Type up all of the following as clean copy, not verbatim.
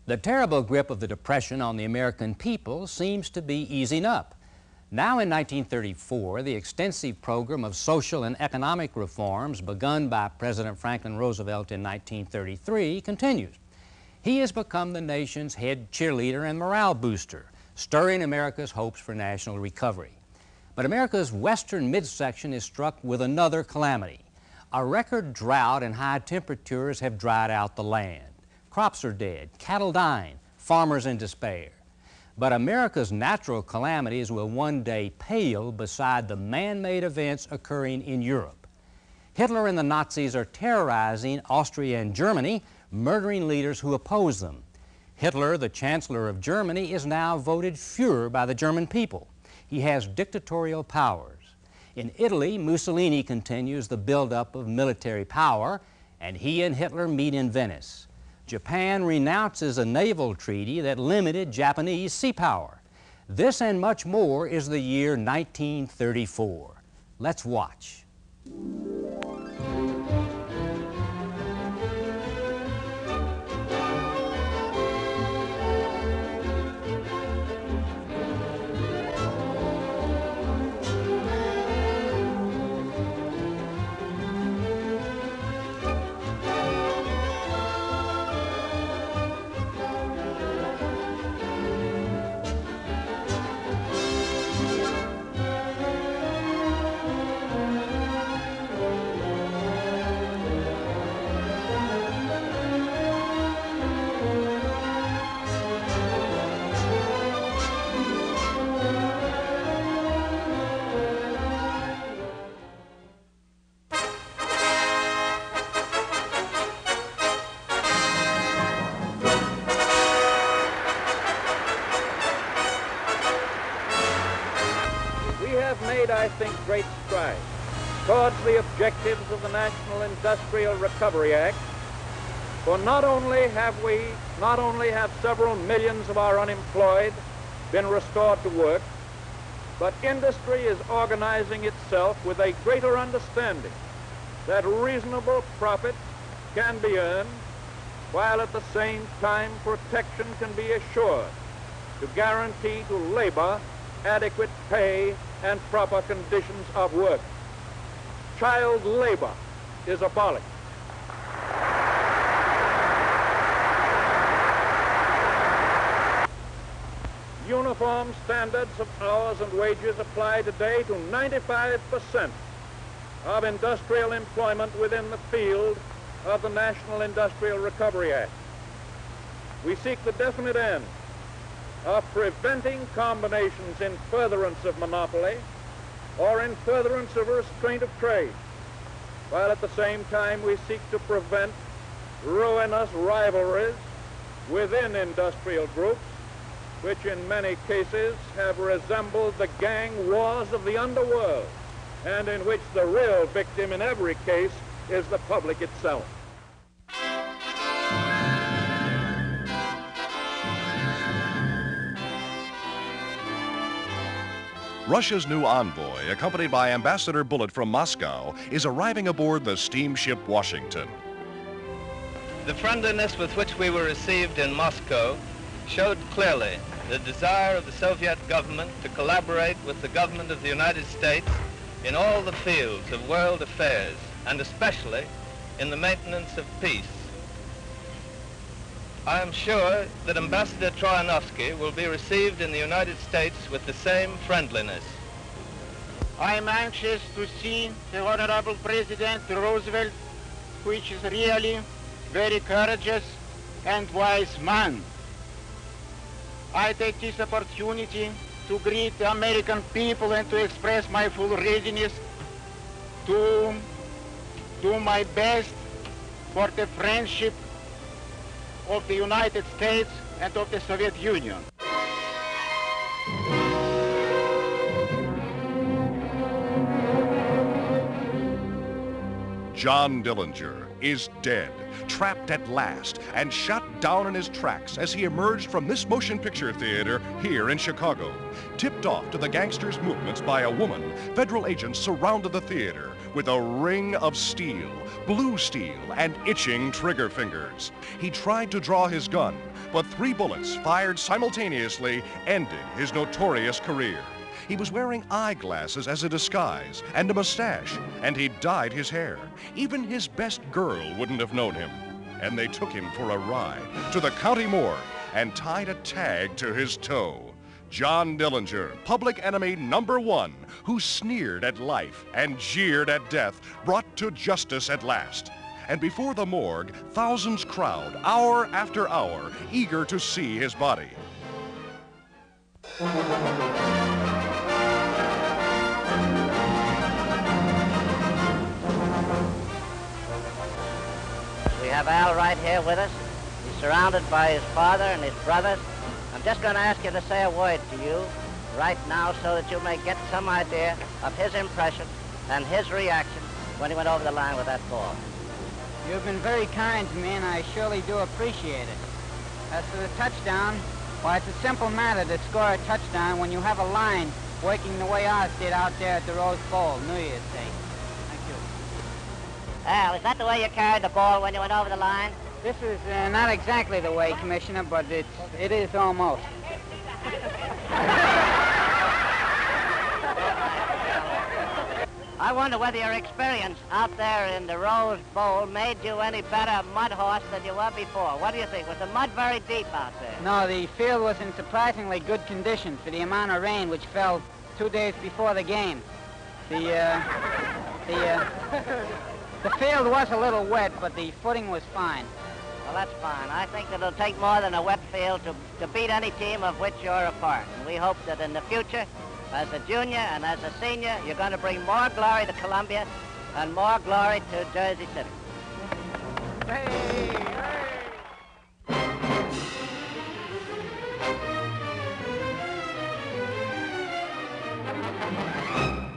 The terrible grip of the Depression on the American people seems to be easing up. Now in 1934, the extensive program of social and economic reforms begun by President Franklin Roosevelt in 1933 continues. He has become the nation's head cheerleader and morale booster, stirring America's hopes for national recovery. But America's western midsection is struck with another calamity. A record drought and high temperatures have dried out the land. Crops are dead, cattle dying, farmers in despair. But America's natural calamities will one day pale beside the man-made events occurring in Europe. Hitler and the Nazis are terrorizing Austria and Germany, murdering leaders who oppose them. Hitler, the Chancellor of Germany, is now voted Führer by the German people. He has dictatorial powers. In Italy, Mussolini continues the buildup of military power, and he and Hitler meet in Venice. Japan renounces a naval treaty that limited Japanese sea power. This and much more is the year 1934. Let's watch. I think, great strides towards the objectives of the National Industrial Recovery Act. For not only have several millions of our unemployed been restored to work, but industry is organizing itself with a greater understanding that reasonable profit can be earned, while at the same time protection can be assured to guarantee to labor adequate pay and proper conditions of work. Child labor is abolished. Uniform standards of hours and wages apply today to 95% of industrial employment within the field of the National Industrial Recovery Act. We seek the definite end of preventing combinations in furtherance of monopoly or in furtherance of restraint of trade, while at the same time we seek to prevent ruinous rivalries within industrial groups, which in many cases have resembled the gang wars of the underworld, and in which the real victim in every case is the public itself. Russia's new envoy, accompanied by Ambassador Bullitt from Moscow, is arriving aboard the steamship Washington. The friendliness with which we were received in Moscow showed clearly the desire of the Soviet government to collaborate with the government of the United States in all the fields of world affairs, and especially in the maintenance of peace. I am sure that Ambassador Troyanovsky will be received in the United States with the same friendliness. I am anxious to see the Honorable President Roosevelt, which is really very courageous and wise man. I take this opportunity to greet the American people and to express my full readiness to do my best for the friendship of the United States and of the Soviet Union. John Dillinger is dead, trapped at last, and shot down in his tracks as he emerged from this motion picture theater here in Chicago. Tipped off to the gangsters' movements by a woman, federal agents surrounded the theater, with a ring of steel, blue steel, and itching trigger fingers. He tried to draw his gun, but 3 bullets fired simultaneously ended his notorious career. He was wearing eyeglasses as a disguise and a mustache, and he dyed his hair. Even his best girl wouldn't have known him. And they took him for a ride to the county morgue and tied a tag to his toe. John Dillinger, public enemy #1, who sneered at life and jeered at death, brought to justice at last. And before the morgue, thousands crowd, hour after hour, eager to see his body. We have Al right here with us. He's surrounded by his father and his brothers. I'm just going to ask you to say a word to you right now so that you may get some idea of his impression and his reaction when he went over the line with that ball. You've been very kind to me, and I surely do appreciate it. As for the touchdown, why, it's a simple matter to score a touchdown when you have a line working the way ours did out there at the Rose Bowl, New Year's Day. Thank you. Al, is that the way you carried the ball when you went over the line? This is not exactly the way, Commissioner, but it is almost. I wonder whether your experience out there in the Rose Bowl made you any better mud horse than you were before. What do you think? Was the mud very deep out there? No, the field was in surprisingly good condition for the amount of rain which fell 2 days before the game. The field was a little wet, but the footing was fine. Well, that's fine. I think it'll take more than a wet field to beat any team of which you're a part. And we hope that in the future, as a junior and as a senior, you're going to bring more glory to Columbia and more glory to Jersey City. Hey!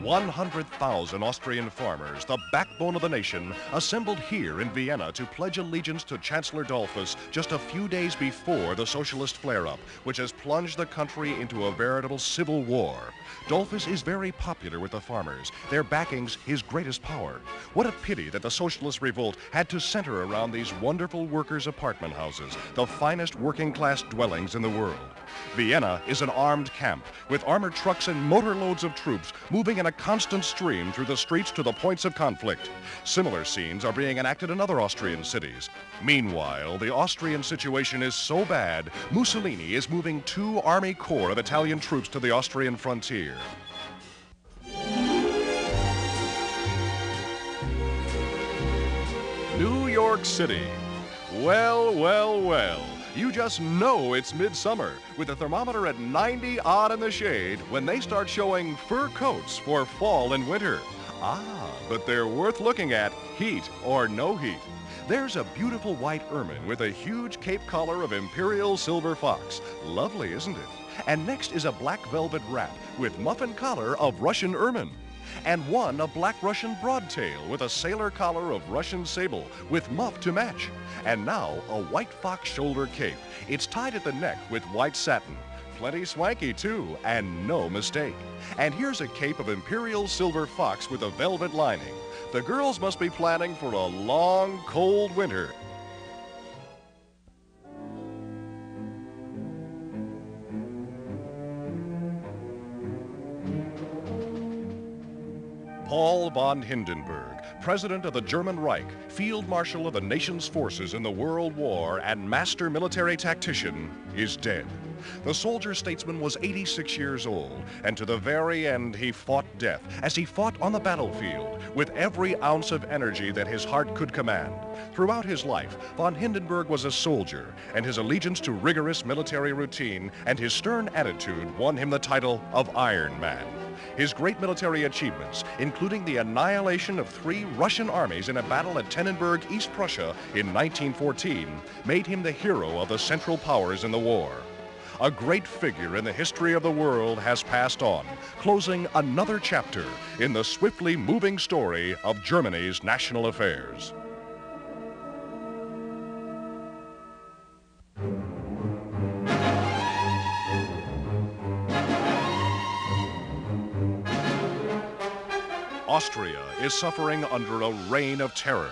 100,000 Austrian farmers, the backbone of the nation, assembled here in Vienna to pledge allegiance to Chancellor Dollfuss just a few days before the socialist flare-up, which has plunged the country into a veritable civil war. Dollfuss is very popular with the farmers. Their backing's his greatest power. What a pity that the socialist revolt had to center around these wonderful workers' apartment houses, the finest working-class dwellings in the world. Vienna is an armed camp, with armored trucks and motorloads of troops moving in a constant stream through the streets to the points of conflict. Similar scenes are being enacted in other Austrian cities. Meanwhile, the Austrian situation is so bad, Mussolini is moving 2 Army Corps of Italian troops to the Austrian frontier. New York City. Well, well, well. You just know it's midsummer with the thermometer at 90 odd in the shade when they start showing fur coats for fall and winter. Ah, but they're worth looking at, heat or no heat. There's a beautiful white ermine with a huge cape collar of imperial silver fox. Lovely, isn't it? And next is a black velvet wrap with muffin collar of Russian ermine. And one a black Russian broadtail with a sailor collar of Russian sable with muff to match. And now a white fox shoulder cape. It's tied at the neck with white satin. Plenty swanky too, and no mistake. And here's a cape of imperial silver fox with a velvet lining. The girls must be planning for a long, cold winter. Paul von Hindenburg, President of the German Reich, Field Marshal of the nation's forces in the World War, and master military tactician, is dead. The soldier-statesman was 86 years old, and to the very end he fought death, as he fought on the battlefield, with every ounce of energy that his heart could command. Throughout his life, von Hindenburg was a soldier, and his allegiance to rigorous military routine and his stern attitude won him the title of Iron Man. His great military achievements, including the annihilation of 3 Russian armies in a battle at Tannenberg, East Prussia in 1914, made him the hero of the Central Powers in the war. A great figure in the history of the world has passed on, closing another chapter in the swiftly moving story of Germany's national affairs. Austria is suffering under a reign of terror.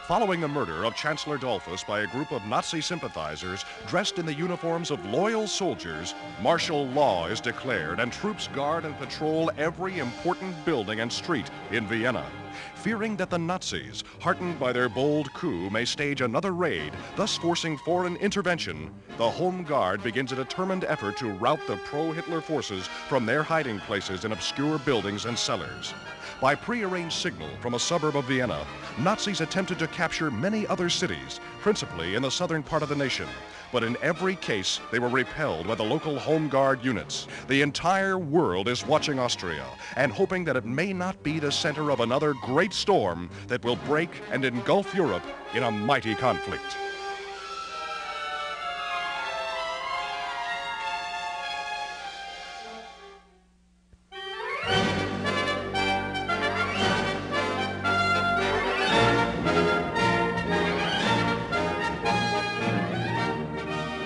Following the murder of Chancellor Dollfuss by a group of Nazi sympathizers dressed in the uniforms of loyal soldiers, martial law is declared and troops guard and patrol every important building and street in Vienna. Fearing that the Nazis, heartened by their bold coup, may stage another raid, thus forcing foreign intervention, the Home Guard begins a determined effort to rout the pro-Hitler forces from their hiding places in obscure buildings and cellars. By prearranged signal from a suburb of Vienna, Nazis attempted to capture many other cities, principally in the southern part of the nation. But in every case, they were repelled by the local Home Guard units. The entire world is watching Austria and hoping that it may not be the center of another great storm that will break and engulf Europe in a mighty conflict.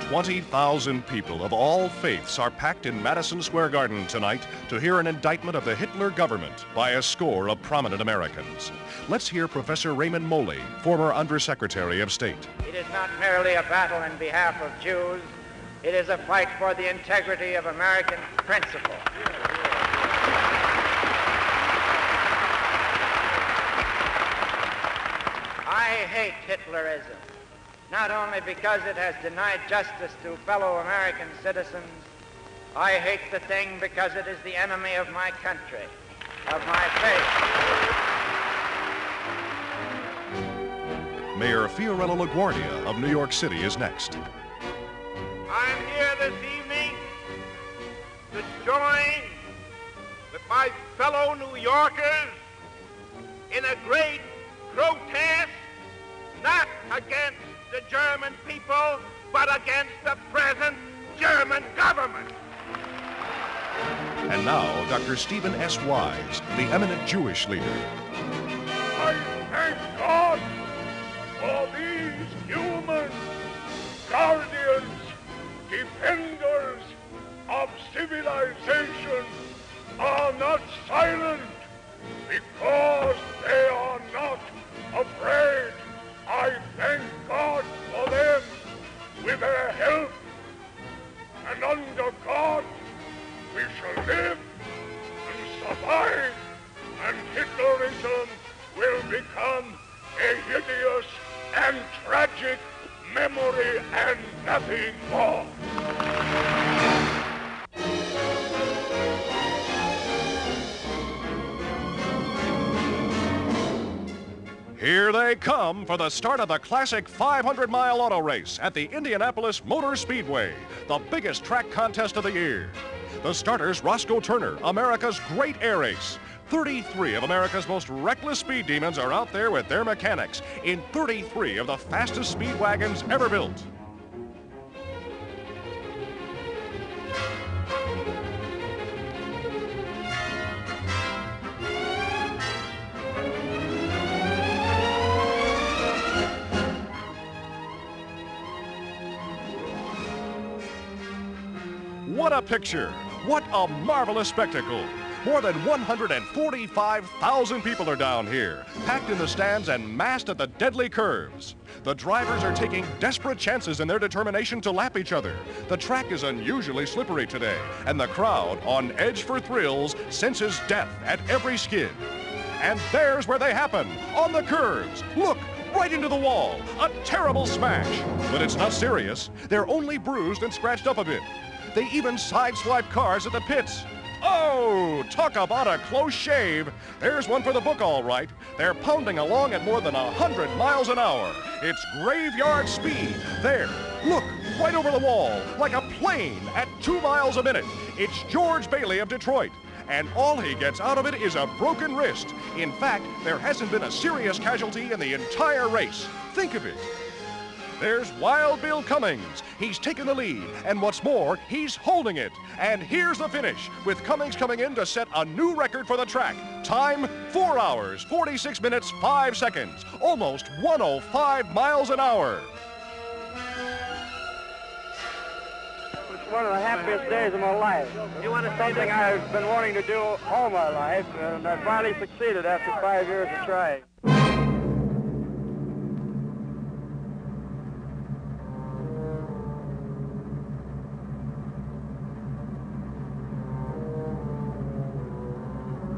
"20,000 people of all faiths are packed in Madison Square Garden tonight to hear an indictment of the Hitler government by a score of prominent Americans. Let's hear Professor Raymond Moley, former Undersecretary of State. It is not merely a battle in behalf of Jews. It is a fight for the integrity of American principle. I hate Hitlerism. Not only because it has denied justice to fellow American citizens, I hate the thing because it is the enemy of my country, of my faith. Mayor Fiorello LaGuardia of New York City is next. I'm here this evening to join with my fellow New Yorkers in a great protest, not against the German people, but against the present German government. And now, Dr. Stephen S. Wise, the eminent Jewish leader. I thank God for these human guardians, defenders of civilization are not silent because they are not afraid. I thank God for them. With their help and under God, we shall live and survive, and Hitlerism will become a hideous and tragic memory and nothing more. Here they come for the start of the classic 500-mile auto race at the Indianapolis Motor Speedway, the biggest track contest of the year. The starters, Roscoe Turner, America's great air ace. 33 of America's most reckless speed demons are out there with their mechanics in 33 of the fastest speed wagons ever built. What a picture! What a marvelous spectacle! More than 145,000 people are down here, packed in the stands and massed at the deadly curves. The drivers are taking desperate chances in their determination to lap each other. The track is unusually slippery today, and the crowd, on edge for thrills, senses death at every skid. And there's where they happen, on the curves. Look! Right into the wall. A terrible smash. But it's not serious. They're only bruised and scratched up a bit. They even sideswipe cars at the pits. Oh, talk about a close shave. There's one for the book, all right. They're pounding along at more than 100 miles an hour. It's graveyard speed. There, look, right over the wall, like a plane at 2 miles a minute. It's George Bailey of Detroit. And all he gets out of it is a broken wrist. In fact, there hasn't been a serious casualty in the entire race. Think of it. There's Wild Bill Cummings. He's taken the lead, and what's more, he's holding it. And here's the finish, with Cummings coming in to set a new record for the track. Time, 4 hours, 46 minutes, 5 seconds. Almost 105 miles an hour. one of the happiest days of my life. You want to say Something I've been wanting to do all my life, and I finally succeeded after 5 years of trying.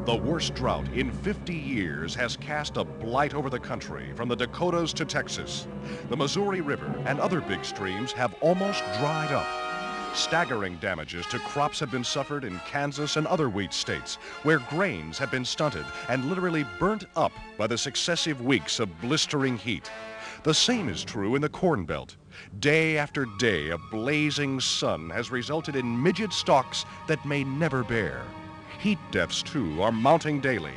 The worst drought in 50 years has cast a blight over the country from the Dakotas to Texas. The Missouri River and other big streams have almost dried up. Staggering damages to crops have been suffered in Kansas and other wheat states, where grains have been stunted and literally burnt up by the successive weeks of blistering heat. The same is true in the Corn Belt. Day after day, a blazing sun has resulted in midget stalks that may never bear. Heat deaths, too, are mounting daily.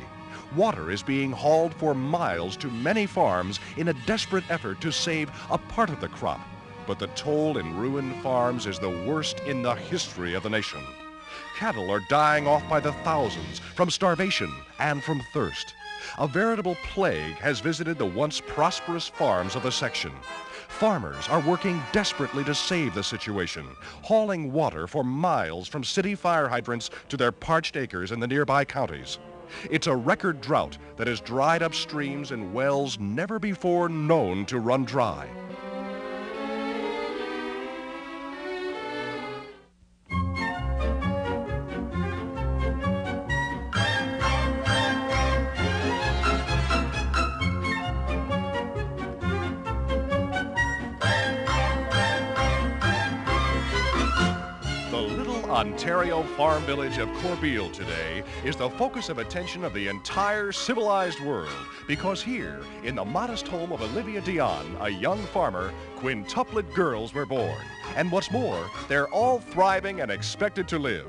Water is being hauled for miles to many farms in a desperate effort to save a part of the crop. But the toll in ruined farms is the worst in the history of the nation. Cattle are dying off by the thousands from starvation and from thirst. A veritable plague has visited the once prosperous farms of the section. Farmers are working desperately to save the situation, hauling water for miles from city fire hydrants to their parched acres in the nearby counties. It's a record drought that has dried up streams and wells never before known to run dry. Ontario farm village of Corbeil today is the focus of attention of the entire civilized world, because here, in the modest home of Olivia Dion, a young farmer, quintuplet girls were born. And what's more, they're all thriving and expected to live.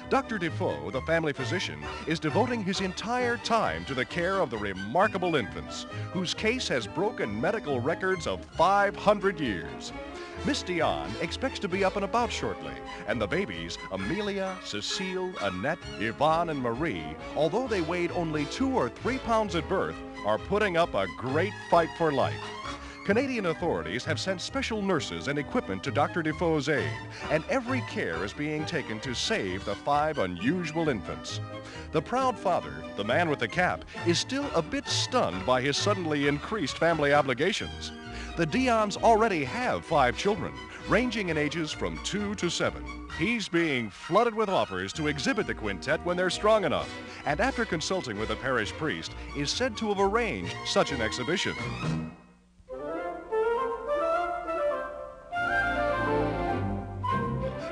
Dr. Defoe, the family physician, is devoting his entire time to the care of the remarkable infants, whose case has broken medical records of 500 years. Miss Dion expects to be up and about shortly, and the babies, Amelia, Cecile, Annette, Yvonne, and Marie, although they weighed only 2 or 3 pounds at birth, are putting up a great fight for life. Canadian authorities have sent special nurses and equipment to Dr. Defoe's aid, and every care is being taken to save the 5 unusual infants. The proud father, the man with the cap, is still a bit stunned by his suddenly increased family obligations. The Dions already have 5 children, ranging in ages from 2 to 7. He's being flooded with offers to exhibit the quintet when they're strong enough, and after consulting with the parish priest, is said to have arranged such an exhibition.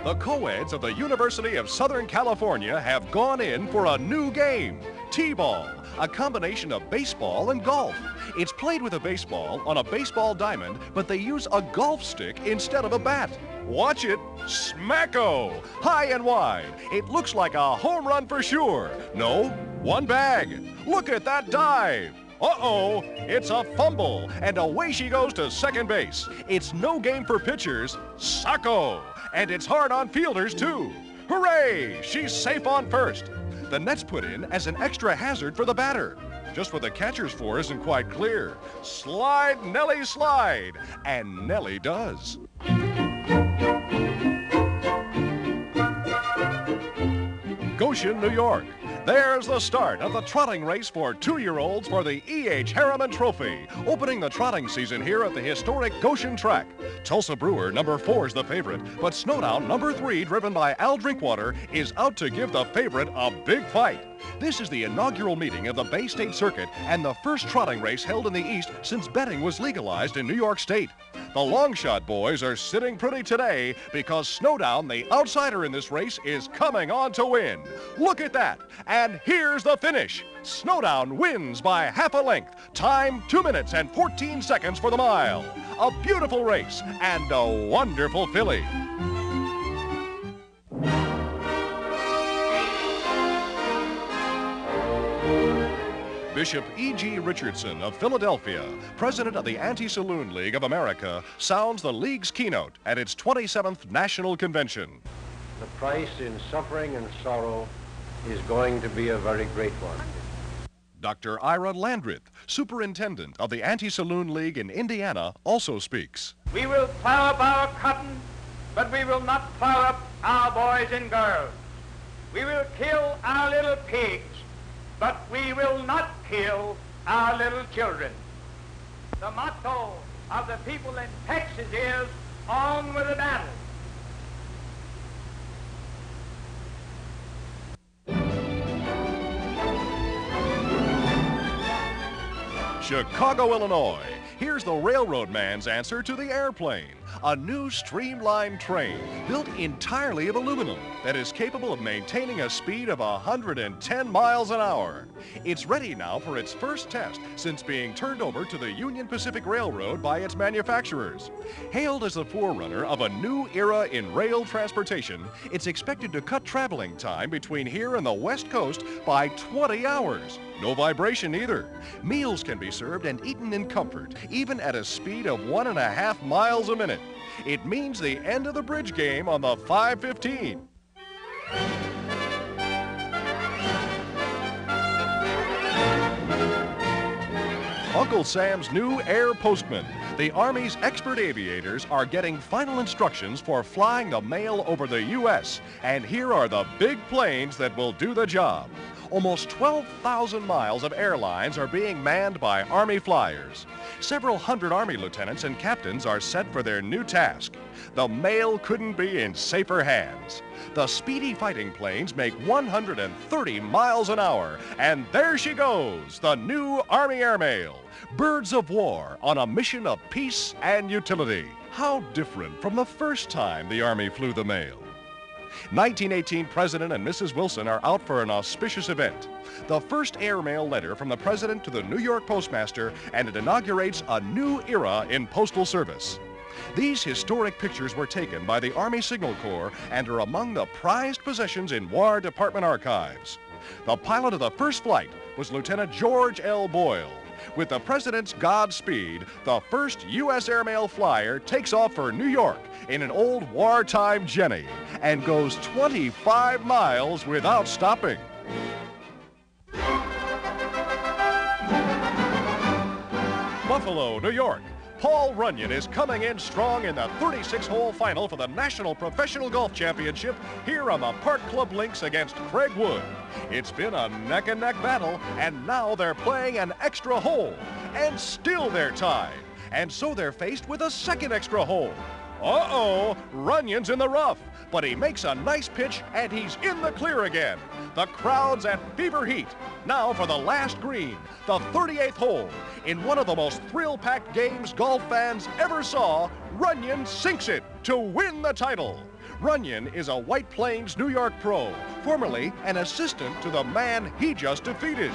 The co-eds of the University of Southern California have gone in for a new game, T-ball, a combination of baseball and golf. It's played with a baseball on a baseball diamond, but they use a golf stick instead of a bat. Watch it, smacko, high and wide. It looks like a home run for sure. No, one bag. Look at that dive. Uh-oh, it's a fumble, and away she goes to second base. It's no game for pitchers, sacco, and it's hard on fielders, too. Hooray, she's safe on first. The net's put in as an extra hazard for the batter. Just what the catcher's for isn't quite clear. Slide, Nellie, slide, and Nellie does. Goshen, New York. There's the start of the trotting race for 2-year-olds for the E.H. Harriman Trophy, opening the trotting season here at the historic Goshen track. Tulsa Brewer, number 4, is the favorite, but Snowdown, number 3, driven by Al Drinkwater, is out to give the favorite a big fight. This is the inaugural meeting of the Bay State Circuit and the first trotting race held in the East since betting was legalized in New York State. The Longshot boys are sitting pretty today because Snowdown, the outsider in this race, is coming on to win. Look at that. And here's the finish. Snowdown wins by half a length. Time 2 minutes and 14 seconds for the mile. A beautiful race and a wonderful filly. Bishop E.G. Richardson of Philadelphia, president of the Anti-Saloon League of America, sounds the league's keynote at its 27th National Convention. The price in suffering and sorrow is going to be a very great one. Dr. Ira Landreth, superintendent of the Anti-Saloon League in Indiana, also speaks. We will plow up our cotton but we will not plow up our boys and girls. We will kill our little pigs, but we will not kill our little children. The motto of the people in Texas is, on with the battle. Chicago, Illinois. Here's the railroad man's answer to the airplane. A new streamlined train built entirely of aluminum that is capable of maintaining a speed of 110 miles an hour. It's ready now for its first test since being turned over to the Union Pacific Railroad by its manufacturers. Hailed as the forerunner of a new era in rail transportation, it's expected to cut traveling time between here and the West Coast by 20 hours. No vibration either. Meals can be served and eaten in comfort, even at a speed of 1.5 miles a minute. It means the end of the bridge game on the 515. Uncle Sam's new air postman. The Army's expert aviators are getting final instructions for flying the mail over the U.S., and here are the big planes that will do the job. Almost 12,000 miles of airlines are being manned by Army flyers. Several hundred Army lieutenants and captains are set for their new task. The mail couldn't be in safer hands. The speedy fighting planes make 130 miles an hour, and there she goes, the new Army airmail. Birds of war on a mission of peace and utility. How different from the first time the Army flew the mail. 1918 President and Mrs. Wilson are out for an auspicious event. The first airmail letter from the President to the New York Postmaster, and it inaugurates a new era in postal service. These historic pictures were taken by the Army Signal Corps and are among the prized possessions in War Department archives. The pilot of the first flight was Lieutenant George L. Boyle. With the President's Godspeed, the first U.S. airmail flyer takes off for New York in an old wartime Jenny and goes 25 miles without stopping. Buffalo, New York. Paul Runyon is coming in strong in the 36-hole final for the National Professional Golf Championship here on the Park Club links against Craig Wood. It's been a neck-and-neck battle, and now they're playing an extra hole, and still they're tied. And so they're faced with a second extra hole. Uh-oh, Runyon's in the rough, but he makes a nice pitch and he's in the clear again. The crowd's at fever heat. Now for the last green, the 38th hole. In one of the most thrill-packed games golf fans ever saw, Runyon sinks it to win the title. Runyon is a White Plains, New York pro, formerly an assistant to the man he just defeated.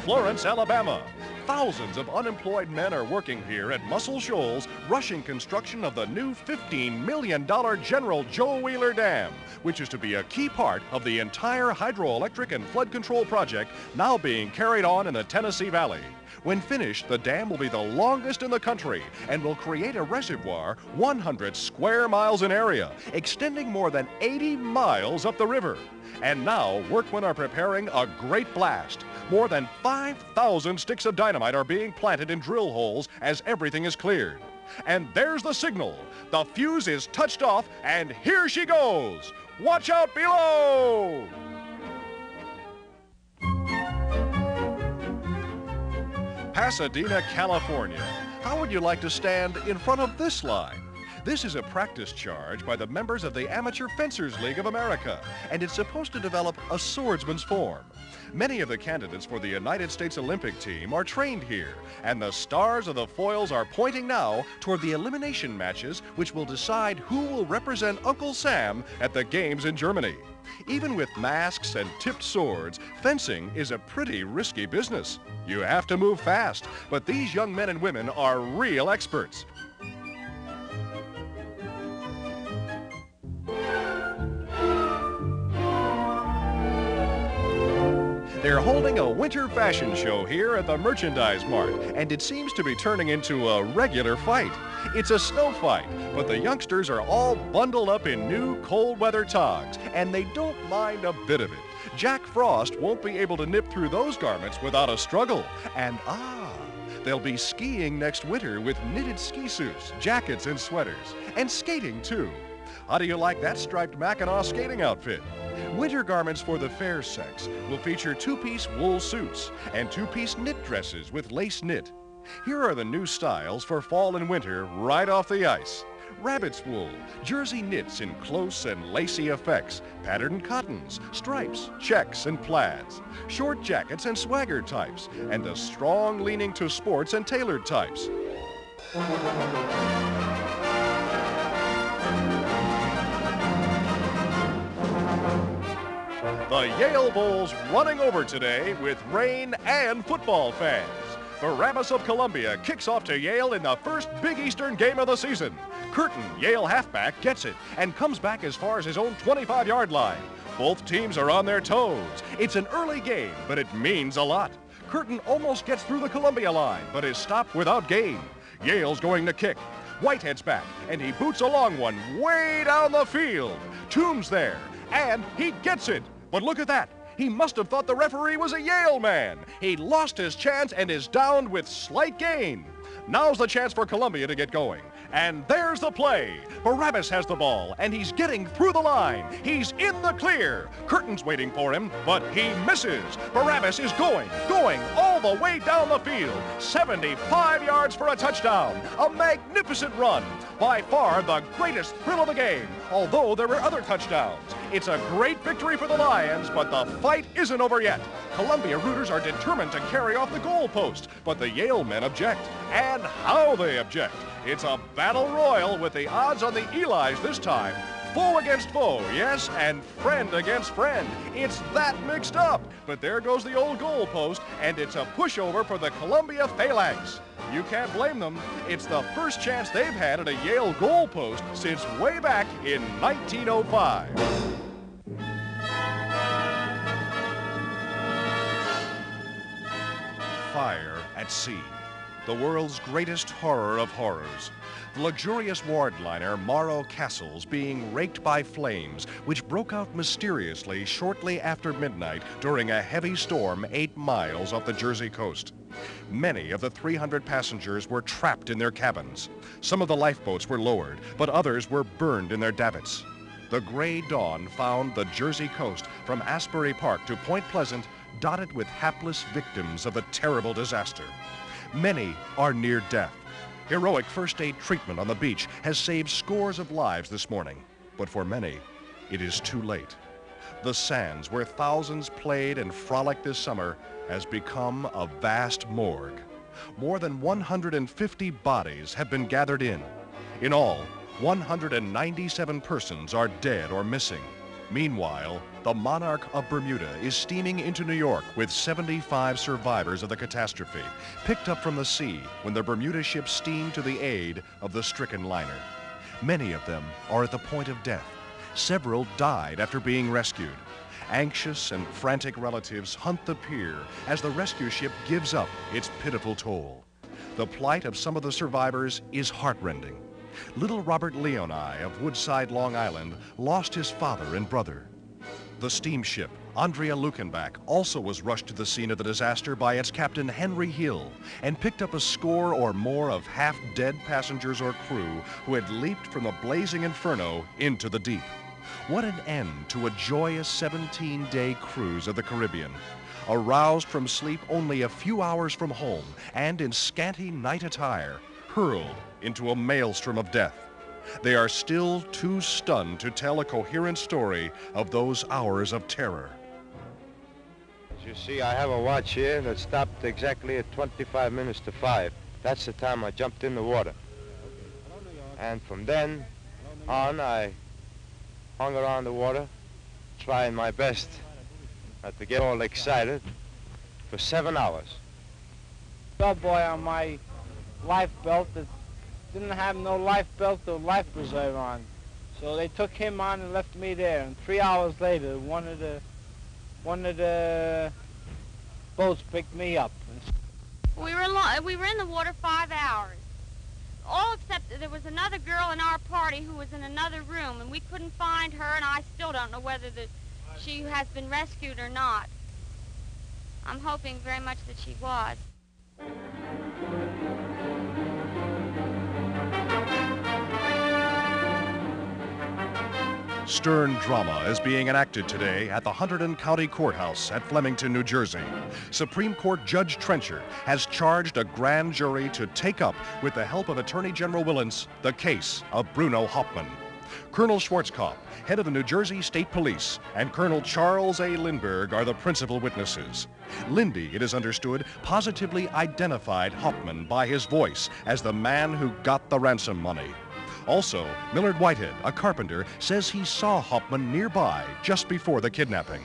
Florence, Alabama. Thousands of unemployed men are working here at Muscle Shoals, rushing construction of the new $15 million General Joe Wheeler Dam, which is to be a key part of the entire hydroelectric and flood control project now being carried on in the Tennessee Valley. When finished, the dam will be the longest in the country and will create a reservoir 100 square miles in area, extending more than 80 miles up the river. And now, workmen are preparing a great blast. More than 5,000 sticks of dynamite are being planted in drill holes as everything is cleared. And there's the signal. The fuse is touched off, and here she goes. Watch out below! Pasadena, California. How would you like to stand in front of this line? This is a practice charge by the members of the Amateur Fencers League of America, and it's supposed to develop a swordsman's form. Many of the candidates for the United States Olympic team are trained here, and the stars of the foils are pointing now toward the elimination matches which will decide who will represent Uncle Sam at the games in Germany. Even with masks and tipped swords, fencing is a pretty risky business. You have to move fast, but these young men and women are real experts. They're holding a winter fashion show here at the Merchandise Mart, and it seems to be turning into a regular fight. It's a snow fight, but the youngsters are all bundled up in new cold weather togs, and they don't mind a bit of it. Jack Frost won't be able to nip through those garments without a struggle. And They'll be skiing next winter with knitted ski suits, jackets, and sweaters, and skating too. How do you like that striped Mackinaw skating outfit? Winter garments for the fair sex will feature two-piece wool suits and two-piece knit dresses with lace knit. Here are the new styles for fall and winter right off the ice. Rabbit's wool, jersey knits in close and lacy effects, patterned cottons, stripes, checks, and plaids, short jackets and swagger types, and the strong leaning to sports and tailored types. The Yale Bowl's running over today with rain and football fans. Barabbas of Columbia kicks off to Yale in the first Big Eastern game of the season. Curtin, Yale halfback, gets it and comes back as far as his own 25-yard line. Both teams are on their toes. It's an early game, but it means a lot. Curtin almost gets through the Columbia line, but is stopped without gain. Yale's going to kick. White heads back, and he boots a long one way down the field. Toombs there, and he gets it. But look at that. He must have thought the referee was a Yale man. He lost his chance and is downed with slight gain. Now's the chance for Columbia to get going. And there's the play. Barabbas has the ball, and he's getting through the line. He's in the clear. Curtin's waiting for him, but he misses. Barabbas is going all the way down the field. 75 yards for a touchdown. A magnificent run. By far the greatest thrill of the game, although there were other touchdowns. It's a great victory for the Lions, but the fight isn't over yet. Columbia rooters are determined to carry off the goalpost, but the Yale men object. And how they object. It's a battle royal with the odds on the Elis this time. Foe against foe, yes, and friend against friend. It's that mixed up. But there goes the old goalpost, and it's a pushover for the Columbia Phalanx. You can't blame them. It's the first chance they've had at a Yale goalpost since way back in 1905. Fire at sea. The world's greatest horror of horrors. The luxurious ward liner Morrow Castles being raked by flames, which broke out mysteriously shortly after midnight during a heavy storm 8 miles off the Jersey coast. Many of the 300 passengers were trapped in their cabins. Some of the lifeboats were lowered, but others were burned in their davits. The gray dawn found the Jersey coast from Asbury Park to Point Pleasant dotted with hapless victims of the terrible disaster. Many are near death. Heroic first aid treatment on the beach has saved scores of lives this morning, but for many, it is too late. The sands where thousands played and frolicked this summer has become a vast morgue. More than 150 bodies have been gathered in. In all, 197 persons are dead or missing. Meanwhile, the Monarch of Bermuda is steaming into New York with 75 survivors of the catastrophe, picked up from the sea when the Bermuda ship steamed to the aid of the stricken liner. Many of them are at the point of death. Several died after being rescued. Anxious and frantic relatives hunt the pier as the rescue ship gives up its pitiful toll. The plight of some of the survivors is heartrending. Little Robert Leoni of Woodside, Long Island, lost his father and brother. The steamship Andrea Lukenbach also was rushed to the scene of the disaster by its captain Henry Hill and picked up a score or more of half-dead passengers or crew who had leaped from the blazing inferno into the deep. What an end to a joyous 17-day cruise of the Caribbean. Aroused from sleep only a few hours from home and in scanty night attire, hurled into a maelstrom of death. They are still too stunned to tell a coherent story of those hours of terror. As you see, I have a watch here that stopped exactly at 25 minutes to 5. That's the time I jumped in the water. And from then on, I hung around the water, trying my best not to get all excited, for 7 hours. Bellboy on my life belt that didn't have no life belt or life preserver on. So they took him on and left me there. And 3 hours later, one of the boats picked me up. We were in the water 5 hours. All except that there was another girl in our party who was in another room, and we couldn't find her, and I still don't know whether she has been rescued or not. I'm hoping very much that she was. Stern drama is being enacted today at the Hunterdon County Courthouse at Flemington, New Jersey. Supreme Court Judge Trencher has charged a grand jury to take up, with the help of Attorney General Willens, the case of Bruno Hauptmann. Colonel Schwarzkopf, head of the New Jersey State Police, and Colonel Charles A. Lindbergh are the principal witnesses. Lindy, it is understood, positively identified Hauptmann by his voice as the man who got the ransom money. Also, Millard Whitehead, a carpenter, says he saw Hauptmann nearby just before the kidnapping.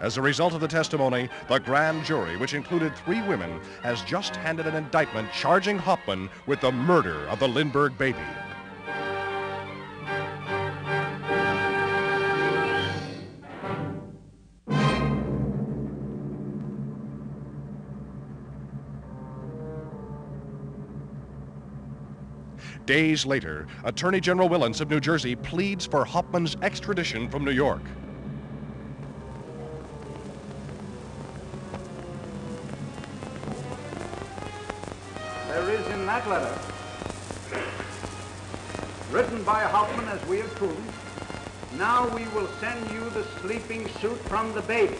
As a result of the testimony, the grand jury, which included 3 women, has just handed an indictment charging Hauptmann with the murder of the Lindbergh baby. Days later, Attorney General Willens of New Jersey pleads for Hauptmann's extradition from New York. There is in that letter, written by Hauptmann as we have proven, now we will send you the sleeping suit from the baby.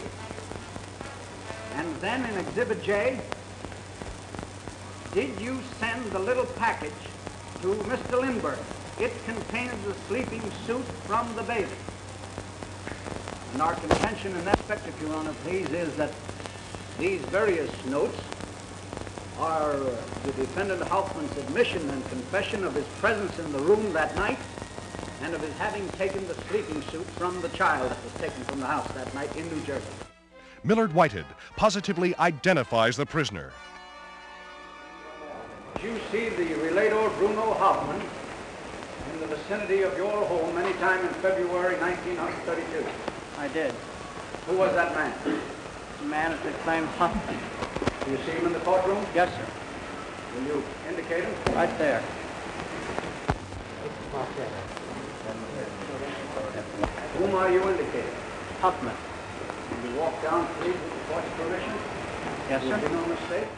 And then in Exhibit J, did you send the little package to Mr. Lindbergh? It contains the sleeping suit from the baby. And our contention in that respect, if Your Honor please, is that these various notes are the defendant Hauptmann's admission and confession of his presence in the room that night and of his having taken the sleeping suit from the child that was taken from the house that night in New Jersey. Millard Whitehead positively identifies the prisoner. Did you see the relator Bruno Hauptmann in the vicinity of your home any time in February 1932? I did. Who was that man? The man is the claimed Hauptmann. Do you see him in the courtroom? Yes, sir. Will you indicate him? Right there. Whom are you indicating? Hauptmann. Will you walk down, please, with the court's permission? Yes, sir. There will be no mistake.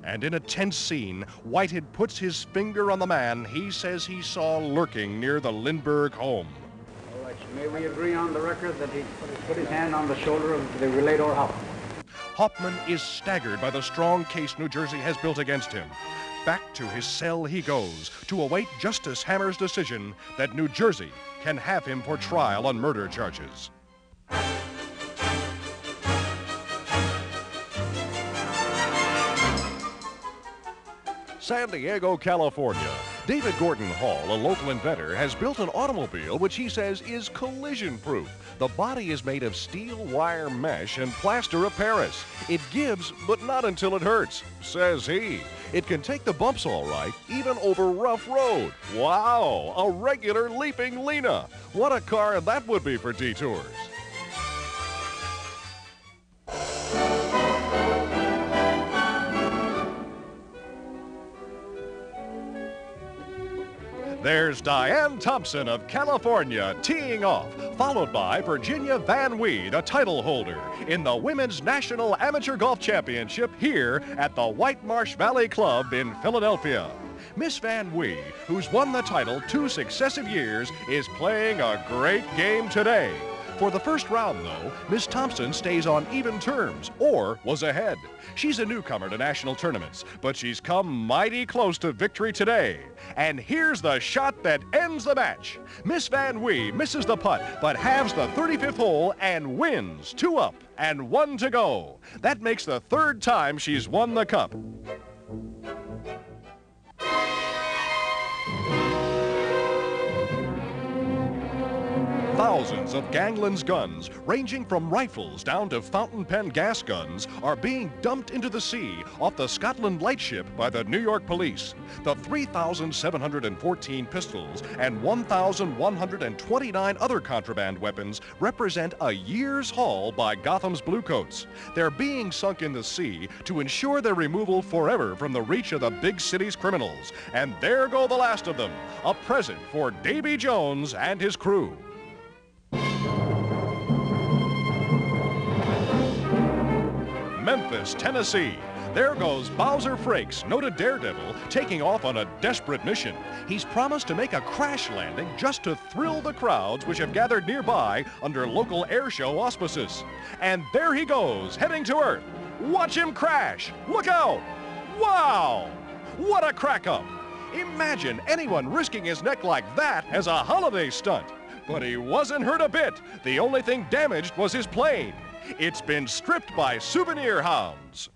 And in a tense scene, Whitehead puts his finger on the man he says he saw lurking near the Lindbergh home. All right, may we agree on the record that he put his hand on the shoulder of the relator Hauptmann? Hauptmann is staggered by the strong case New Jersey has built against him. Back to his cell he goes to await Justice Hammer's decision that New Jersey can have him for trial on murder charges. San Diego, California. David Gordon Hall, a local inventor, has built an automobile which he says is collision-proof. The body is made of steel wire mesh and plaster of Paris. It gives, but not until it hurts, says he. It can take the bumps all right, even over rough road. Wow, a regular leaping Lena. What a car that would be for detours. There's Diane Thompson of California teeing off, followed by Virginia Van Wee, the title holder, in the Women's National Amateur Golf Championship here at the White Marsh Valley Club in Philadelphia. Miss Van Wee, who's won the title 2 successive years, is playing a great game today. For the first round, though, Miss Thompson stays on even terms, or was ahead. She's a newcomer to national tournaments, but she's come mighty close to victory today. And here's the shot that ends the match. Miss Van Wee misses the putt, but halves the 35th hole and wins 2 up and 1 to go. That makes the 3rd time she's won the cup. Thousands of gangland's guns, ranging from rifles down to fountain pen gas guns, are being dumped into the sea off the Scotland Lightship by the New York police. The 3,714 pistols and 1,129 other contraband weapons represent a year's haul by Gotham's Bluecoats. They're being sunk in the sea to ensure their removal forever from the reach of the big city's criminals. And there go the last of them, a present for Davy Jones and his crew. Memphis, Tennessee. There goes Bowser Frakes, noted daredevil, taking off on a desperate mission. He's promised to make a crash landing just to thrill the crowds which have gathered nearby under local air show auspices. And there he goes, heading to Earth. Watch him crash! Look out! Wow! What a crack-up! Imagine anyone risking his neck like that as a holiday stunt. But he wasn't hurt a bit. The only thing damaged was his plane. It's been stripped by souvenir hounds.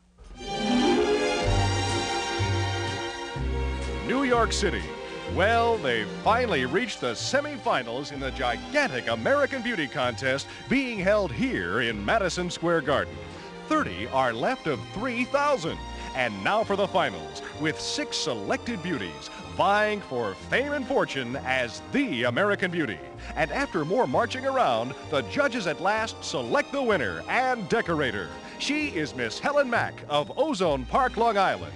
New York City. Well, they've finally reached the semifinals in the gigantic American Beauty contest being held here in Madison Square Garden. 30 are left of 3,000. And now for the finals, with 6 selected beauties vying for fame and fortune as the American Beauty. And after more marching around, the judges at last select the winner and decorator. She is Miss Helen Mack of Ozone Park, Long Island.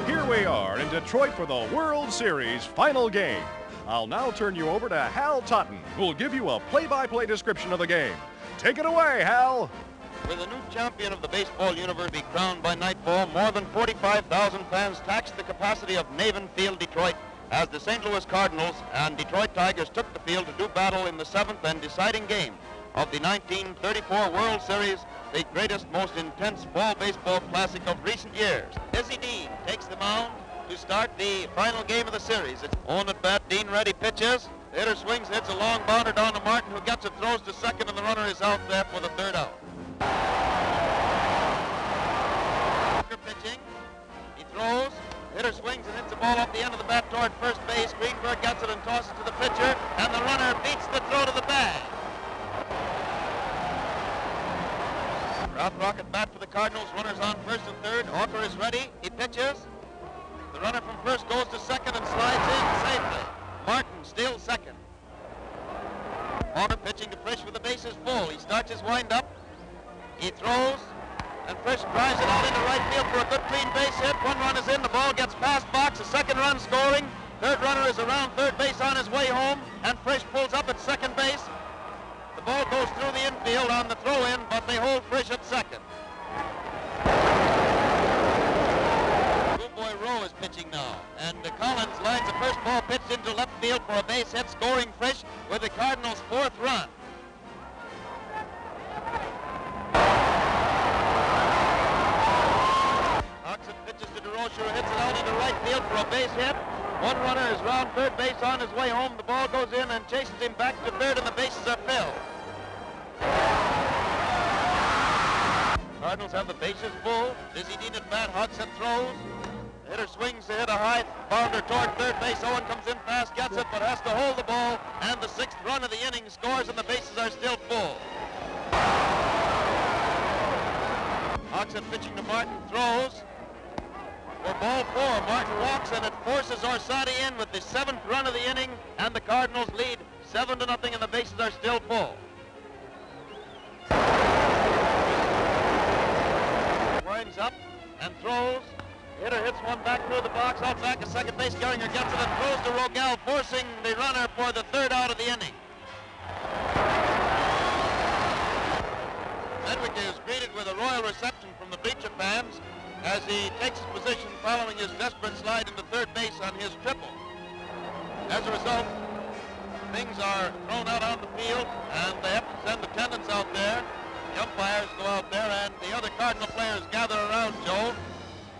Here we are in Detroit for the World Series final game. I'll now turn you over to Hal Totten, who'll give you a play-by-play description of the game. Take it away, Hal. With a new champion of the baseball universe be crowned by nightfall, more than 45,000 fans taxed the capacity of Navin Field, Detroit, as the St. Louis Cardinals and Detroit Tigers took the field to do battle in the 7th and deciding game of the 1934 World Series, the greatest, most intense fall baseball classic of recent years. Dizzy Dean takes the mound to start the final game of the series. It's on at bat. Dean ready, pitches. The hitter swings, hits a long bounder down to Martin, who gets it, throws to second, and the runner is out there for the 3rd out. Pitching. He throws. Hitter swings and hits the ball off the end of the bat toward first base. Greenberg gets it and tosses to the pitcher, and the runner beats the throw to the bag. Rock at bat for the Cardinals. Runners on first and third. Hawker is ready. He pitches. The runner from first goes to second and slides in safely. Martin still second. Hawker pitching to Frisch with the bases full. He starts his windup. He throws. And Frisch drives it out into right field for a good clean base hit. 1 run is in. The ball gets past box. A 2nd run scoring. 3rd runner is around 3rd base on his way home. And Frisch pulls up at 2nd base. The ball goes through the infield on the throw-in, but they hold Frisch at 2nd. Schoolboy Rowe is pitching now. And Collins lines the first ball pitched into left field for a base hit, scoring Frisch with the Cardinals' 4th run. Who hits it out into right field for a base hit. 1 runner is round 3rd base on his way home. The ball goes in and chases him back to 3rd, and the bases are filled. Cardinals have the bases full. Dizzy Dean at bat. Hudson throws. The hitter swings to hit a high bounder toward 3rd base. Owen comes in fast, gets it, but has to hold the ball. And the 6th run of the inning scores, and the bases are still full. Hudson pitching to Martin, throws. For ball 4, Martin walks, and it forces Orsatti in with the 7th run of the inning, and the Cardinals lead 7-0, and the bases are still full. Winds up and throws. Hitter hits one back through the box, out back to 2nd base. Gehringer gets it and throws to Rogel, forcing the runner for the 3rd out of the inning. Fenwick is greeted with a royal reception from the bleacher fans as he takes his position following his desperate slide into 3rd base on his triple. As a result, things are thrown out on the field, and they have to send attendants out there. The umpires go out there, and the other Cardinal players gather around Joe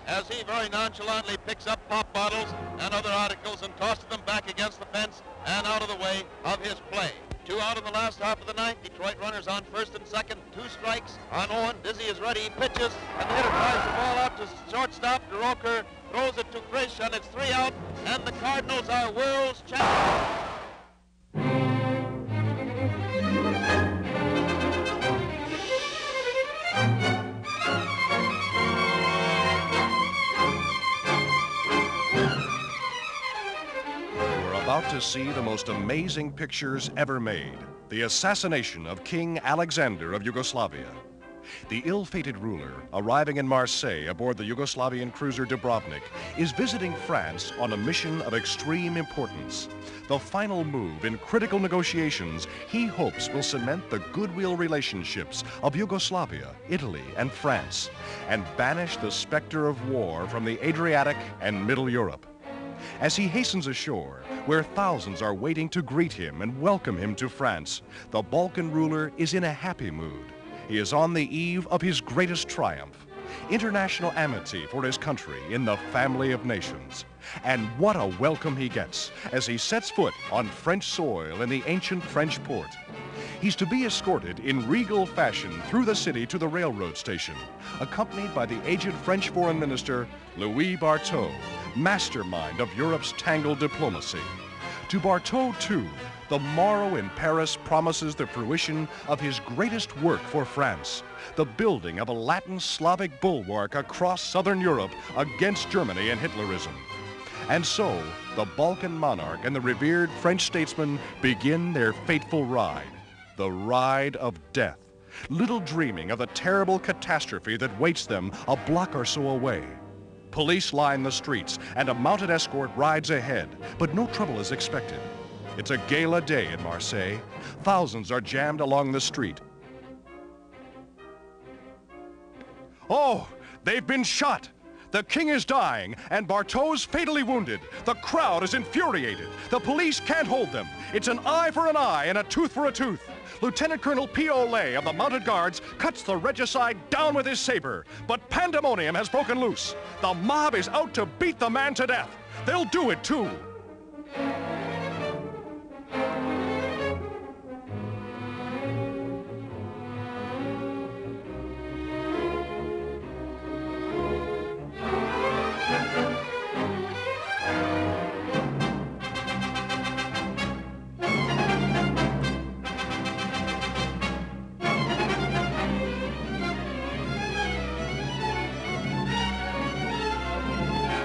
as he very nonchalantly picks up pop bottles and other articles and tosses them back against the fence and out of the way of his play. 2 out in the last half of the 9th. Detroit runners on 1st and 2nd. 2 strikes on Owen. Dizzy is ready. He pitches, and the hitter drives the ball out to shortstop. DeRoker throws it to Frisch, and it's 3 out, and the Cardinals are world's champions. About to see the most amazing pictures ever made, the assassination of King Alexander of Yugoslavia. The ill-fated ruler, arriving in Marseille aboard the Yugoslavian cruiser Dubrovnik, is visiting France on a mission of extreme importance. The final move in critical negotiations he hopes will cement the goodwill relationships of Yugoslavia, Italy, and France, and banish the specter of war from the Adriatic and Middle Europe. As he hastens ashore, where thousands are waiting to greet him and welcome him to France, the Balkan ruler is in a happy mood. He is on the eve of his greatest triumph, international amity for his country in the family of nations. And what a welcome he gets as he sets foot on French soil in the ancient French port. He's to be escorted in regal fashion through the city to the railroad station, accompanied by the aged French Foreign Minister, Louis Barteau, mastermind of Europe's tangled diplomacy. To Barteau, too, the morrow in Paris promises the fruition of his greatest work for France, the building of a Latin Slavic bulwark across southern Europe against Germany and Hitlerism. And so, the Balkan monarch and the revered French statesman begin their fateful ride, the ride of death, little dreaming of the terrible catastrophe that waits them a block or so away. Police line the streets, and a mounted escort rides ahead, but no trouble is expected. It's a gala day in Marseille. Thousands are jammed along the street. Oh, they've been shot! The king is dying, and Barteau's fatally wounded. The crowd is infuriated. The police can't hold them. It's an eye for an eye and a tooth for a tooth. Lieutenant Colonel P.O. Lay of the Mounted Guards cuts the regicide down with his saber. But pandemonium has broken loose. The mob is out to beat the man to death. They'll do it, too.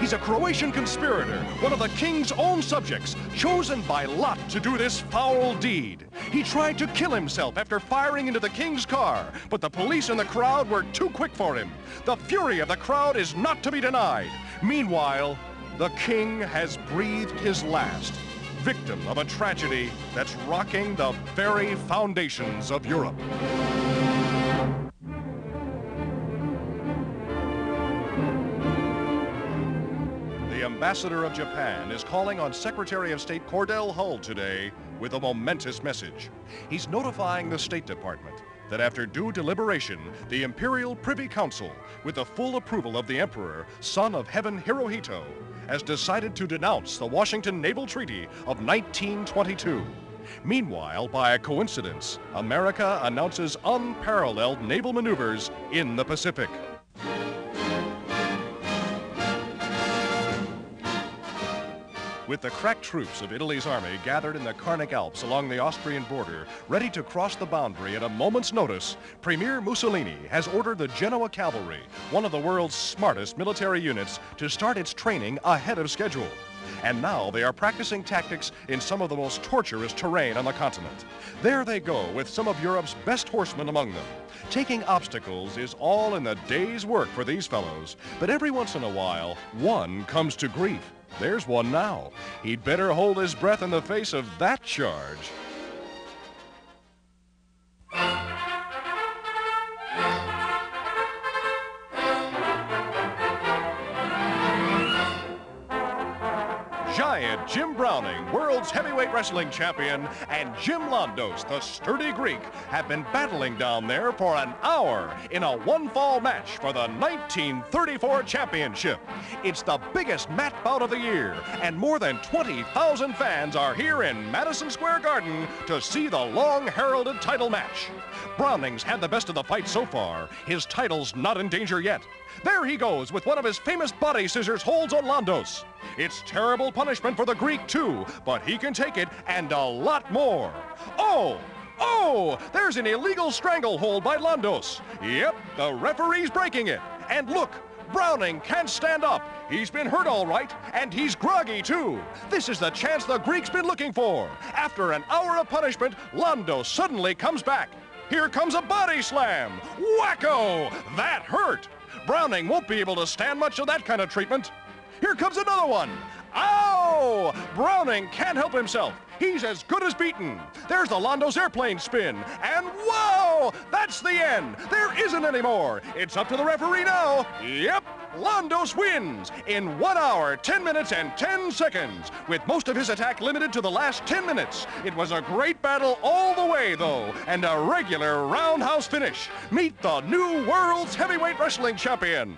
He's a Croatian conspirator, one of the king's own subjects, chosen by lot to do this foul deed. He tried to kill himself after firing into the king's car, but the police and the crowd were too quick for him. The fury of the crowd is not to be denied. Meanwhile, the king has breathed his last, victim of a tragedy that's rocking the very foundations of Europe. The ambassador of Japan is calling on Secretary of State Cordell Hull today with a momentous message. He's notifying the State Department that after due deliberation, the Imperial Privy Council, with the full approval of the Emperor, son of Heaven Hirohito, has decided to denounce the Washington Naval Treaty of 1922. Meanwhile, by a coincidence, America announces unparalleled naval maneuvers in the Pacific. With the crack troops of Italy's army gathered in the Carnic Alps along the Austrian border, ready to cross the boundary at a moment's notice, Premier Mussolini has ordered the Genoa Cavalry, one of the world's smartest military units, to start its training ahead of schedule. And now they are practicing tactics in some of the most torturous terrain on the continent. There they go with some of Europe's best horsemen among them. Taking obstacles is all in the day's work for these fellows, but every once in a while, one comes to grief. There's one now. He'd better hold his breath in the face of that charge. Giant Jim Browning, world's heavyweight wrestling champion, and Jim Londos, the sturdy Greek, have been battling down there for an hour in a one-fall match for the 1934 championship. It's the biggest mat bout of the year, and more than 20,000 fans are here in Madison Square Garden to see the long-heralded title match. Browning's had the best of the fight so far. His title's not in danger yet. There he goes with one of his famous body scissors holds on Londos. It's terrible punishment for the Greek, too, but he can take it and a lot more. Oh! Oh! There's an illegal stranglehold by Londos. Yep, the referee's breaking it. And look, Browning can't stand up. He's been hurt all right, and he's groggy, too. This is the chance the Greek's been looking for. After an hour of punishment, Londos suddenly comes back. Here comes a body slam. Wacko! That hurt. Browning won't be able to stand much of that kind of treatment. Here comes another one. Ow! Browning can't help himself. He's as good as beaten. There's the Londo's airplane spin. And whoa! That's the end. There isn't any more. It's up to the referee now. Yep, Londos wins in 1 hour, 10 minutes, and 10 seconds, with most of his attack limited to the last 10 minutes. It was a great battle all the way, though, and a regular roundhouse finish. Meet the new world's heavyweight wrestling champion.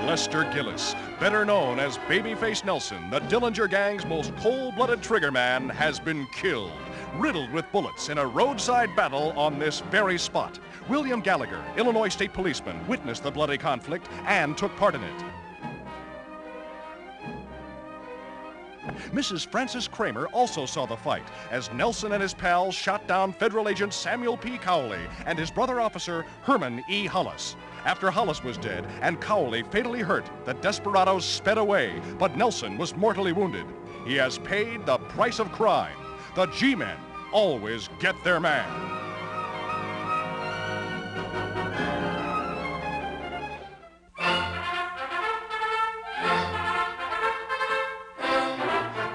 Lester Gillis, better known as Babyface Nelson, the Dillinger Gang's most cold-blooded trigger man, has been killed, riddled with bullets in a roadside battle on this very spot. William Gallagher, Illinois state policeman, witnessed the bloody conflict and took part in it. Mrs. Frances Kramer also saw the fight as Nelson and his pals shot down federal agent Samuel P. Cowley and his brother officer Herman E. Hollis. After Hollis was dead and Cowley fatally hurt, the desperados sped away, but Nelson was mortally wounded. He has paid the price of crime. The G-men always get their man.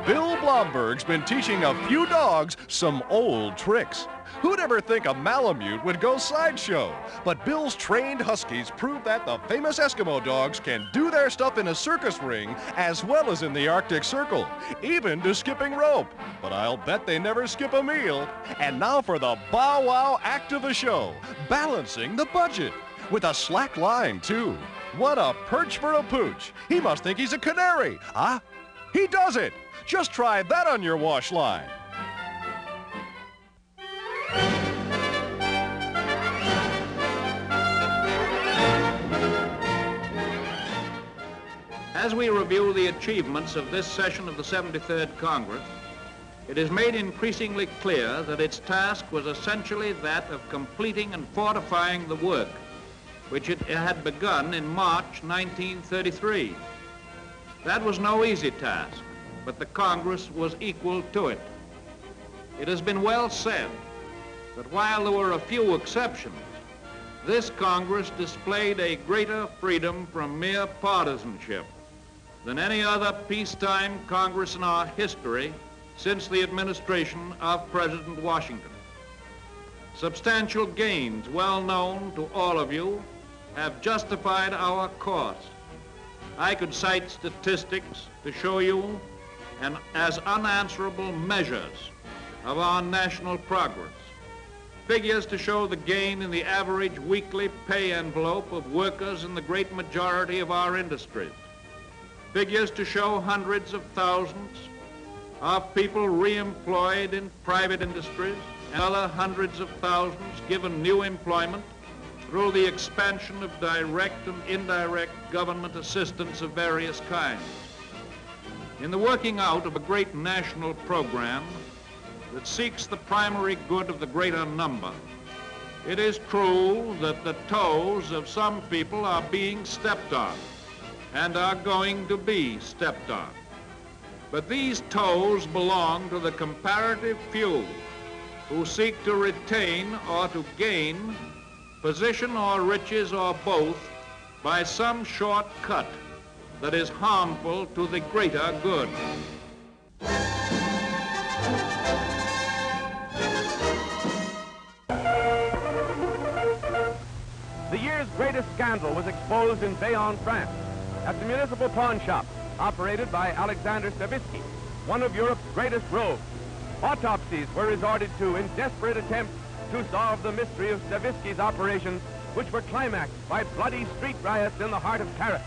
Bill Blomberg's been teaching a few dogs some old tricks. Who'd ever think a Malamute would go sideshow? But Bill's trained Huskies prove that the famous Eskimo dogs can do their stuff in a circus ring as well as in the Arctic Circle, even to skipping rope. But I'll bet they never skip a meal. And now for the bow wow act of the show, balancing the budget. With a slack line, too. What a perch for a pooch. He must think he's a canary. Ah, he does it. Just try that on your wash line. As we review the achievements of this session of the 73rd Congress, it is made increasingly clear that its task was essentially that of completing and fortifying the work which it had begun in March 1933. That was no easy task, but the Congress was equal to it. It has been well said that while there were a few exceptions, this Congress displayed a greater freedom from mere partisanship than any other peacetime Congress in our history since the administration of President Washington. Substantial gains, well known to all of you, have justified our course. I could cite statistics to show you as unanswerable measures of our national progress. Figures to show the gain in the average weekly pay envelope of workers in the great majority of our industries. Figures to show hundreds of thousands of people re-employed in private industries and other hundreds of thousands given new employment through the expansion of direct and indirect government assistance of various kinds. In the working out of a great national program that seeks the primary good of the greater number, it is true that the toes of some people are being stepped on and are going to be stepped on. But these toes belong to the comparative few who seek to retain or to gain position or riches or both by some shortcut that is harmful to the greater good. The year's greatest scandal was exposed in Bayonne, France, at the municipal pawn shop operated by Alexander Stavisky, one of Europe's greatest rogues. Autopsies were resorted to in desperate attempts to solve the mystery of Stavisky's operations, which were climaxed by bloody street riots in the heart of Paris,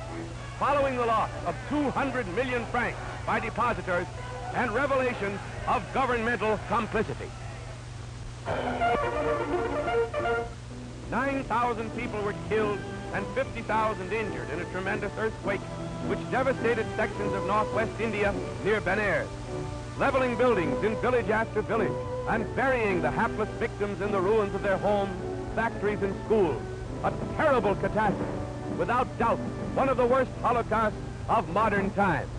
following the loss of 200 million francs by depositors and revelations of governmental complicity. 9,000 people were killed and 50,000 injured in a tremendous earthquake which devastated sections of northwest India near Benares, leveling buildings in village after village and burying the hapless victims in the ruins of their homes, factories, and schools. A terrible catastrophe. without doubt, one of the worst holocausts of modern times.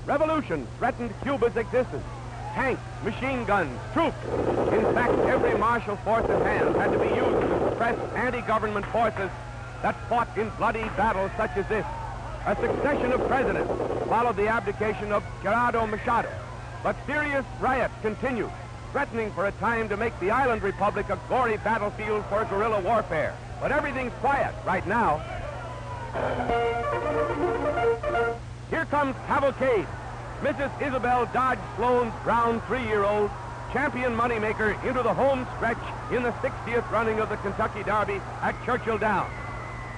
Revolution threatened Cuba's existence. Tanks, machine guns, troops. In fact, every martial force at hand had to be used to suppress anti-government forces that fought in bloody battles such as this. A succession of presidents followed the abdication of Gerardo Machado, but serious riots continued, threatening for a time to make the island republic a gory battlefield for guerrilla warfare. But everything's quiet right now. Here comes Cavalcade, Mrs. Isabel Dodge Sloan's brown 3-year-old, champion moneymaker into the home stretch in the 60th running of the Kentucky Derby at Churchill Downs.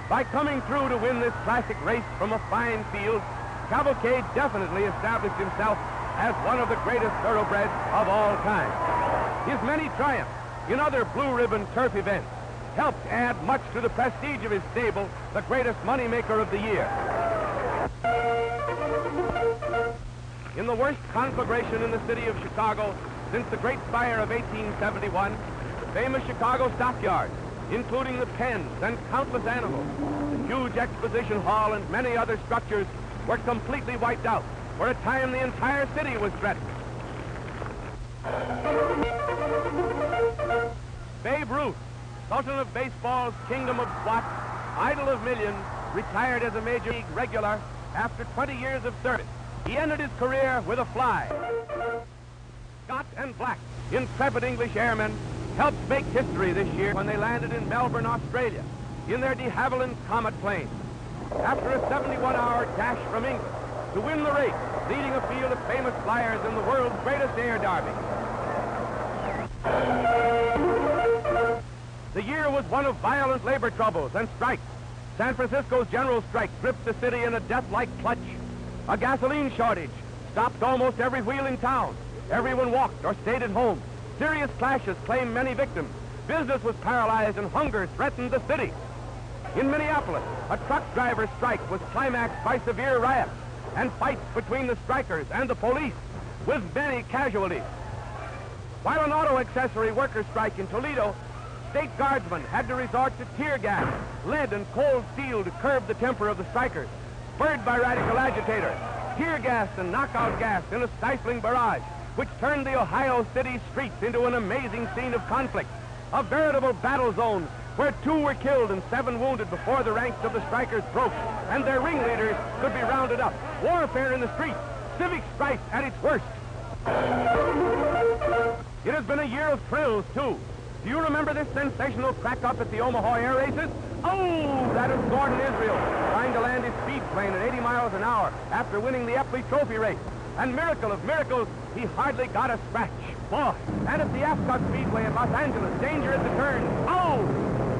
By coming through to win this classic race from a fine field, Cavalcade definitely established himself as one of the greatest thoroughbreds of all time. His many triumphs in other blue-ribbon turf events helped add much to the prestige of his stable, the greatest moneymaker of the year. In the worst conflagration in the city of Chicago since the Great Fire of 1871, the famous Chicago stockyards, including the pens and countless animals, the huge exposition hall and many other structures were completely wiped out. For a time, the entire city was threatened. Babe Ruth, Sultan of Baseball's Kingdom of Swat, idol of millions, retired as a Major League regular after 20 years of service. He ended his career with a fly. Scott and Black, intrepid English airmen, helped make history this year when they landed in Melbourne, Australia, in their de Havilland Comet plane. After a 71-hour dash from England to win the race, leading a field of famous flyers in the world's greatest air derby. The year was one of violent labor troubles and strikes. San Francisco's general strike gripped the city in a death-like clutch. A gasoline shortage stopped almost every wheel in town. Everyone walked or stayed at home. Serious clashes claimed many victims. Business was paralyzed and hunger threatened the city. In Minneapolis, a truck driver strike was climaxed by severe riots and fights between the strikers and the police, with many casualties. While an auto accessory workers' strike in Toledo, state guardsmen had to resort to tear gas, lead, and cold steel to curb the temper of the strikers, spurred by radical agitators. Tear gas and knockout gas in a stifling barrage, which turned the Ohio city streets into an amazing scene of conflict, a veritable battle zone where 2 were killed and 7 wounded before the ranks of the strikers broke and their ringleaders could be rounded up. Warfare in the streets, civic strife at its worst. It has been a year of thrills, too. Do you remember this sensational crack-up at the Omaha air races? Oh, that is Gordon Israel trying to land his speed plane at 80 miles an hour after winning the Epley Trophy race. And miracle of miracles, he hardly got a scratch. Boy, and at the Ascot Speedway in Los Angeles, danger at the turn. Oh!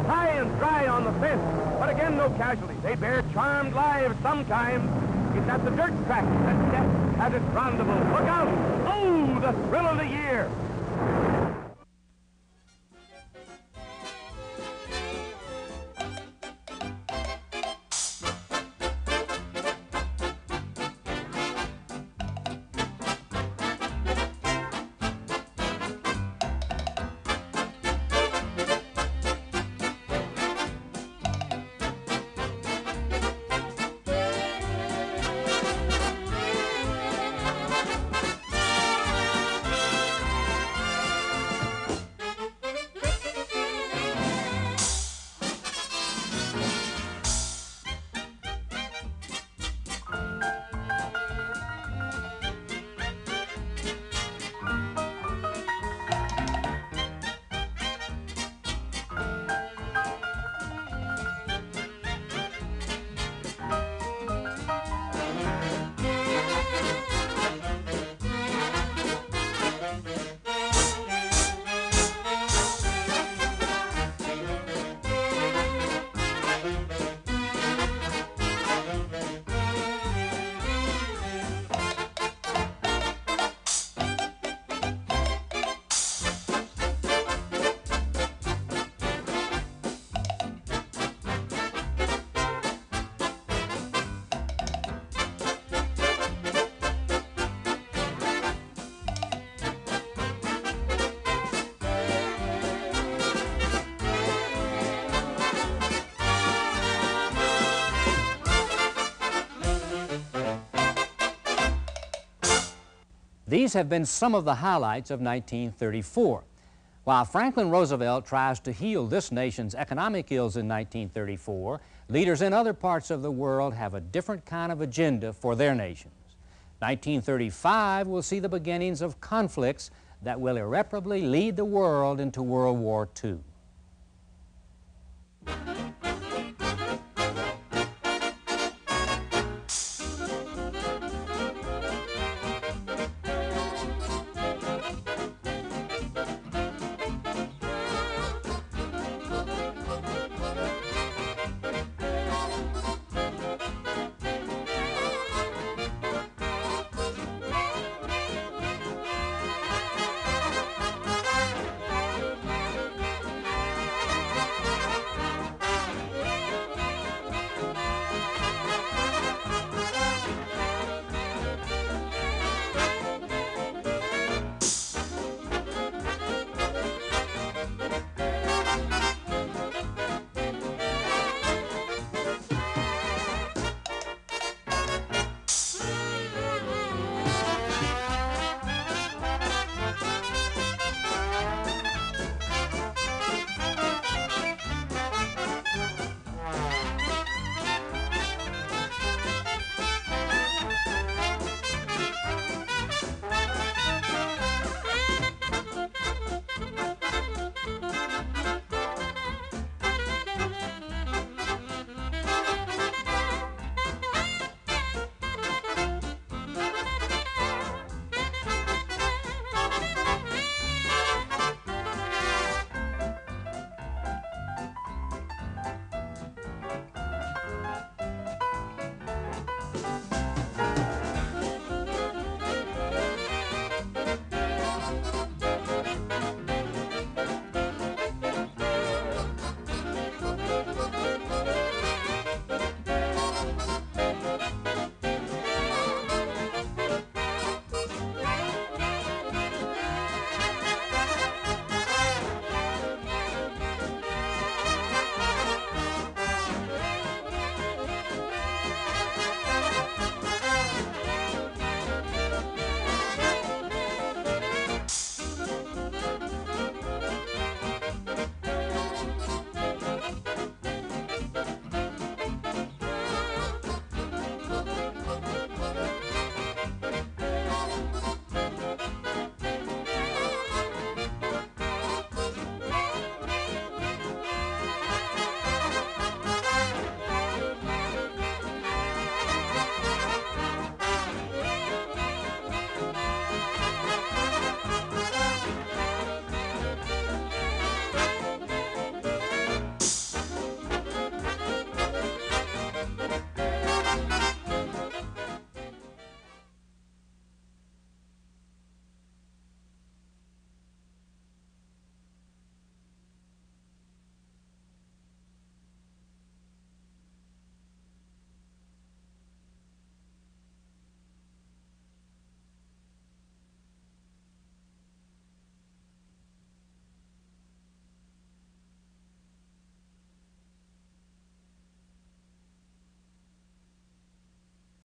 High and dry on the fence, but again no casualties. They bear charmed lives sometimes. It's at the dirt track that death has its rendezvous. Look out! Oh, the thrill of the year! These have been some of the highlights of 1934. While Franklin Roosevelt tries to heal this nation's economic ills in 1934, leaders in other parts of the world have a different kind of agenda for their nations. 1935 will see the beginnings of conflicts that will irreparably lead the world into World War II.